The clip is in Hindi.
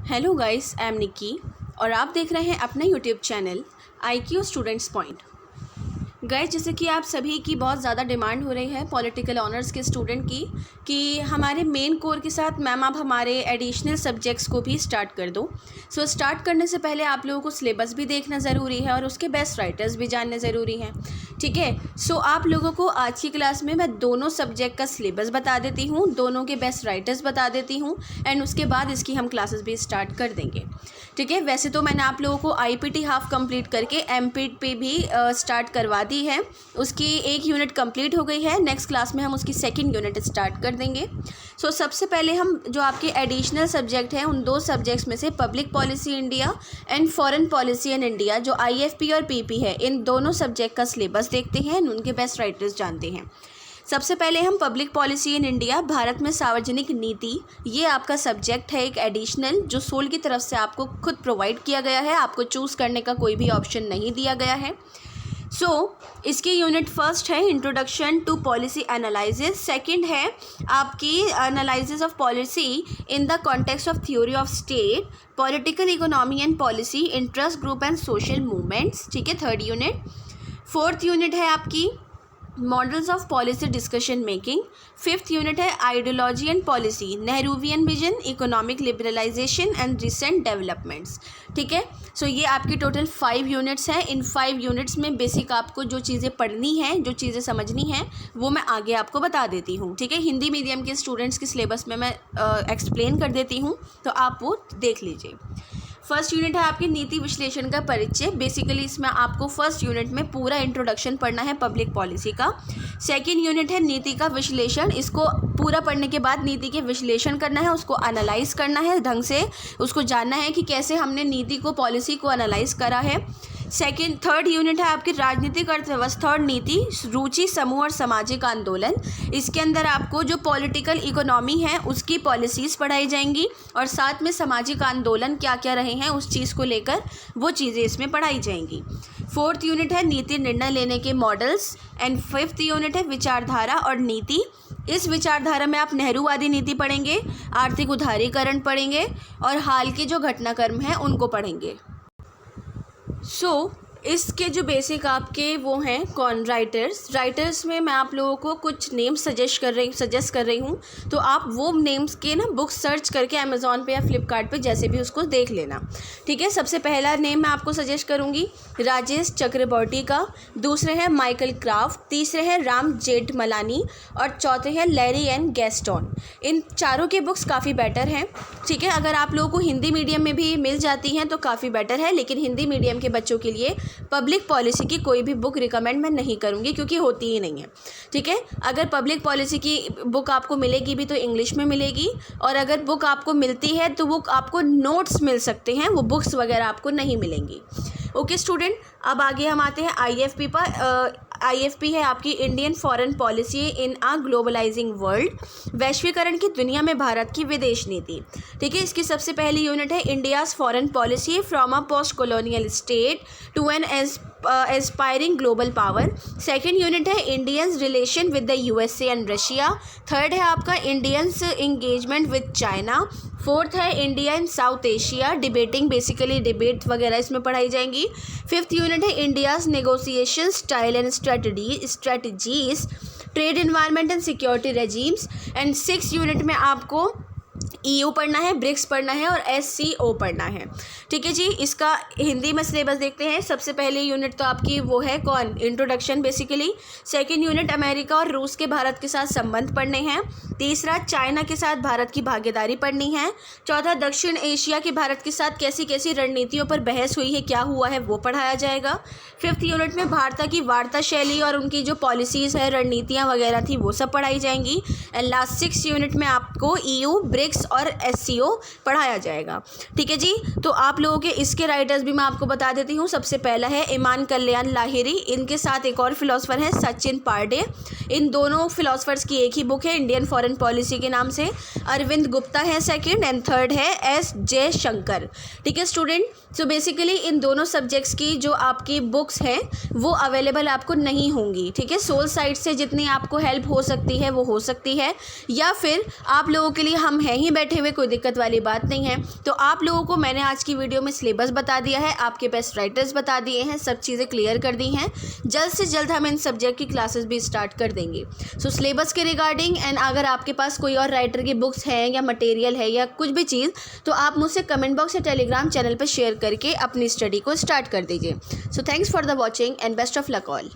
Hello guys, I am Nikki और आप देख रहे हैं अपना YouTube channel IQ students point. Guys, जैसे कि आप सभी की बहुत ज़्यादा डिमांड हो रही है पॉलिटिकल ऑनर्स के स्टूडेंट की कि हमारे मेन कोर के साथ मैम आप हमारे एडिशनल सब्जेक्ट्स को भी स्टार्ट कर दो। सो स्टार्ट करने से पहले आप लोगों को सिलेबस भी देखना ज़रूरी है और उसके बेस्ट राइटर्स भी जानने ज़रूरी हैं। ठीक है, सो आप लोगों को आज की क्लास में मैं दोनों सब्जेक्ट का सिलेबस बता देती हूँ, दोनों के बेस्ट राइटर्स बता देती हूँ एंड उसके बाद इसकी हम क्लासेस भी स्टार्ट कर देंगे। ठीक है, वैसे तो मैंने आप लोगों को IPT हाफ कंप्लीट करके MPT पे भी स्टार्ट करवा दी है। उसकी एक यूनिट कंप्लीट हो गई है, नेक्स्ट क्लास में हम उसकी सेकंड यूनिट स्टार्ट कर देंगे। सो सबसे पहले हम जो आपके एडिशनल सब्जेक्ट हैं उन दो सब्जेक्ट्स में से public policy India and foreign policy in India जो IFP और PP है, इन दोनों सब्जेक्ट का सिलेबस देखते हैं, उनके बेस्ट राइटर्स जानते हैं। सबसे पहले हम public policy in India, Bharat में सार्वजनिक नीति, ये आपका सब्जेक्ट है एक एडिशनल जो सोल की तरफ से आपको खुद प्रोवाइड किया गया है, आपको चूज़ करने का कोई भी ऑप्शन नहीं दिया गया है। इसकी यूनिट फर्स्ट है introduction to policy analysis, second है आपकी analysis of policy in the context of theory of state, political economy and policy, interest group and social movements. ठीक है, थर्ड यूनिट। फोर्थ यूनिट है आपकी models of policy discussion making. Fifth unit है ideology and policy, Nehruvian vision, economic liberalisation and recent developments. ठीक है, सो ये आपकी टोटल 5 यूनिट्स हैं। इन 5 यूनिट्स में बेसिक आपको जो चीज़ें पढ़नी हैं, जो चीज़ें समझनी हैं, वो मैं आगे आपको बता देती हूँ। ठीक है, हिंदी मीडियम के स्टूडेंट्स के सिलेबस में मैं एक्सप्लेन कर देती हूँ, तो आप वो देख लीजिए। फर्स्ट यूनिट है आपकी नीति विश्लेषण का परिचय। बेसिकली इसमें आपको फर्स्ट यूनिट में पूरा इंट्रोडक्शन पढ़ना है पब्लिक पॉलिसी का। सेकंड यूनिट है नीति का विश्लेषण, इसको पूरा पढ़ने के बाद नीति के विश्लेषण करना है, उसको एनालाइज करना है ढंग से, उसको जानना है कि कैसे हमने नीति को, पॉलिसी को एनालाइज करा है। थर्ड यूनिट है आपकी राजनीतिक अर्थव्यवस्था और नीति, रुचि समूह और सामाजिक आंदोलन। इसके अंदर आपको जो पॉलिटिकल इकोनॉमी है उसकी पॉलिसीज़ पढ़ाई जाएंगी और साथ में सामाजिक आंदोलन क्या क्या रहे हैं उस चीज़ को लेकर वो चीज़ें इसमें पढ़ाई जाएंगी। फोर्थ यूनिट है नीति निर्णय लेने के मॉडल्स एंड फिफ्थ यूनिट है विचारधारा और नीति। इस विचारधारा में आप नेहरूवादी नीति पढ़ेंगे, आर्थिक उदारीकरण पढ़ेंगे और हाल के जो घटनाक्रम हैं उनको पढ़ेंगे। इसके जो बेसिक आपके वो हैं कौन राइटर्स में मैं आप लोगों को कुछ नेम्स सजेस्ट कर रही हूँ, तो आप वो नेम्स के ना बुक सर्च करके अमेज़ॉन पे या फ्लिपकार्ट पे जैसे भी उसको देख लेना। ठीक है, सबसे पहला नेम मैं आपको सजेस्ट करूँगी राजेश चक्रबर्ती का, दूसरे हैं माइकल क्राफ्ट, तीसरे हैं राम जेठमलानी और चौथे हैं लैरी एन गैस्टोन। इन चारों के बुक्स काफ़ी बेटर हैं। ठीक है, अगर आप लोगों को हिंदी मीडियम में भी मिल जाती हैं तो काफ़ी बेटर है, लेकिन हिंदी मीडियम के बच्चों के लिए पब्लिक पॉलिसी की कोई भी बुक रिकमेंड मैं नहीं करूँगी क्योंकि होती ही नहीं है। ठीक है, अगर पब्लिक पॉलिसी की बुक आपको मिलेगी भी तो इंग्लिश में मिलेगी, और अगर बुक आपको मिलती है तो वो आपको नोट्स मिल सकते हैं, वो बुक्स वगैरह आपको नहीं मिलेंगी। ओके स्टूडेंट, अब आगे हम आते हैं IFP पर। IFP है आपकी Indian foreign policy in a globalising world, वैश्वीकरण की दुनिया में भारत की विदेश नीति। ठीक है, इसकी सबसे पहली यूनिट है India's foreign policy from a post colonial state to an aspiring global power. Second unit है Indians relation with the USA and Russia. Third है आपका Indians engagement with China. Fourth है India in South Asia, debating, basically debate वगैरह इसमें पढ़ाई जाएंगी। फिफ्थ यूनिट है India's negotiation style and strategies, trade environment and security regimes. And six unit में आपको EU पढ़ना है, ब्रिक्स पढ़ना है और SCO पढ़ना है। ठीक है जी, इसका हिंदी में सिलेबस देखते हैं। सबसे पहले यूनिट तो आपकी वो है कौन, introduction basically. Second unit America और रूस के भारत के साथ संबंध पढ़ने हैं। तीसरा चाइना के साथ भारत की भागीदारी पढ़नी है। चौथा दक्षिण एशिया के भारत के साथ कैसी कैसी रणनीतियों पर बहस हुई है, क्या हुआ है, वो पढ़ाया जाएगा। फिफ्थ यूनिट में भारत की वार्ता शैली और उनकी जो पॉलिसीज़ है, रणनीतियाँ वगैरह थी, वो सब पढ़ाई जाएंगी। एंड लास्ट सिक्स यूनिट में आपको EU, ब्रिक्स और SCO पढ़ाया जाएगा। ठीक है जी, तो आप लोगों के इसके राइटर्स भी मैं आपको बता देती हूँ। सबसे पहला है ईमान कल्याण लाहिरी, इनके साथ एक और फिलोसफर है सचिन पांडे। इन दोनों फिलोसफर्स की एक ही बुक है इंडियन फॉरेन फॉरेन पॉलिसी के नाम से, अरविंद गुप्ता है सेकंड, एंड थर्ड है एस जयशंकर। ठीक है स्टूडेंट, सो बेसिकली इन दोनों सब्जेक्ट्स की जो आपकी बुक्स हैं वो अवेलेबल आपको नहीं होंगी। ठीक है, सोल साइट से जितनी आपको हेल्प हो सकती है वो हो सकती है, या फिर आप लोगों के लिए हम हैं ही बैठे हुए, कोई दिक्कत वाली बात नहीं है। तो आप लोगों को मैंने आज की वीडियो में सिलेबस बता दिया है, आपके बेस्ट राइटर्स बता दिए हैं, सब चीज़ें क्लियर कर दी हैं। जल्द से जल्द हम इन सब्जेक्ट की क्लासेस भी स्टार्ट कर देंगे। सो सिलेबस के रिगार्डिंग एंड अगर आपके पास कोई और राइटर की बुक्स हैं या मटेरियल है या कुछ भी चीज़, तो आप मुझसे कमेंट बॉक्स या टेलीग्राम चैनल पर शेयर करके अपनी स्टडी को स्टार्ट कर दीजिए। So thanks for the watching and best of luck all.